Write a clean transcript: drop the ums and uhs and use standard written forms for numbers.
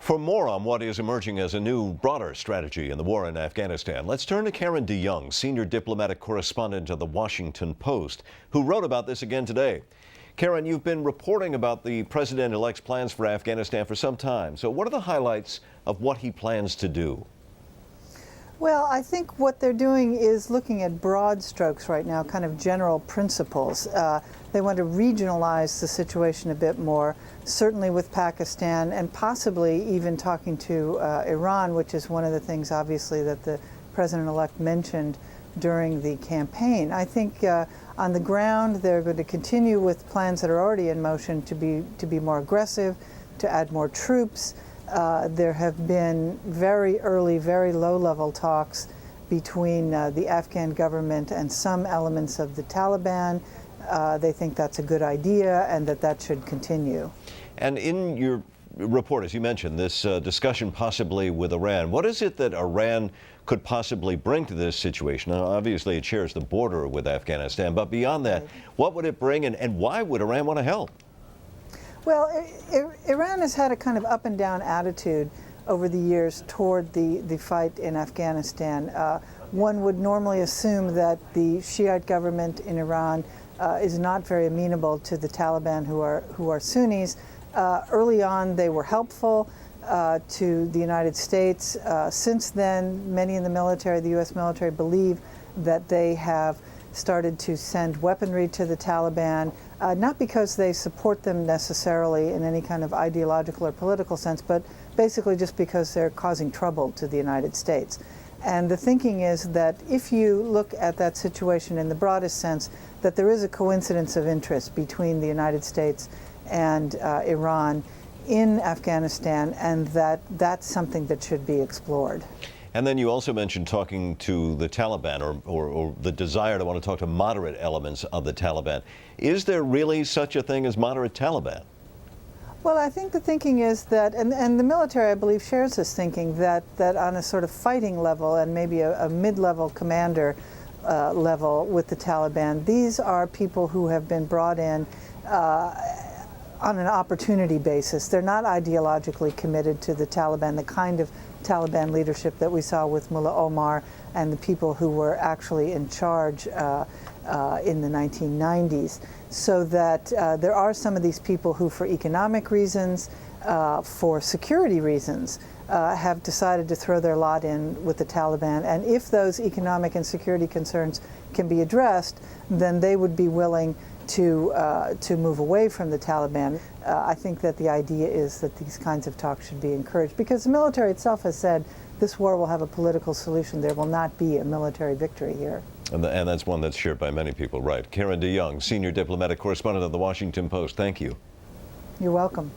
For more on what is emerging as a new, broader strategy in the war in Afghanistan, let's turn to Karen DeYoung, senior diplomatic correspondent of the Washington Post, who wrote about this again today. Karen, you've been reporting about the president-elect's plans for Afghanistan for some time. So what are the highlights of what he plans to do? Well, I think what they're doing is looking at broad strokes right now, kind of general principles. They want to regionalize the situation a bit more, certainly with Pakistan, and possibly even talking to Iran, which is one of the things, obviously, that the president-elect mentioned during the campaign. I think on the ground, they're going to continue with plans that are already in motion to be more aggressive, to add more troops. There have been very early, very low-level talks between the Afghan government and some elements of the Taliban. They think that's a good idea and that should continue. And in your report, as you mentioned, this discussion possibly with Iran, what is it that Iran could possibly bring to this situation? Now, obviously, it shares the border with Afghanistan, but beyond that, what would it bring and why would Iran want to help? Well, Iran has had a kind of up and down attitude over the years toward the fight in Afghanistan. One would normally assume that the Shiite government in Iran is not very amenable to the Taliban, who are Sunnis. Early on, they were helpful to the United States. Since then, many in the military, the U.S. military, believe that they have started to send weaponry to the Taliban, not because they support them necessarily in any kind of ideological or political sense, but basically just because they're causing trouble to the United States. And the thinking is that if you look at that situation in the broadest sense, that there is a coincidence of interest between the United States and Iran in Afghanistan, and that's something that should be explored. And then you also mentioned talking to the Taliban or the desire to want to talk to moderate elements of the Taliban. Is there really such a thing as moderate Taliban? Well, I think the thinking is that, and the military, I believe, shares this thinking, that on a sort of fighting level and maybe a mid-level commander level with the Taliban, these are people who have been brought in on an opportunity basis. They're not ideologically committed to the Taliban, the kind of Taliban leadership that we saw with Mullah Omar and the people who were actually in charge in the 1990s. So that there are some of these people who, for economic reasons, for security reasons, have decided to throw their lot in with the Taliban. And if those economic and security concerns can be addressed, then they would be willing to move away from the Taliban. I think that the idea is that these kinds of talks should be encouraged, because the military itself has said this war will have a political solution. There will not be a military victory here. And that's one that's shared by many people, right? Karen DeYoung, senior diplomatic correspondent of the Washington Post, thank you. You're welcome.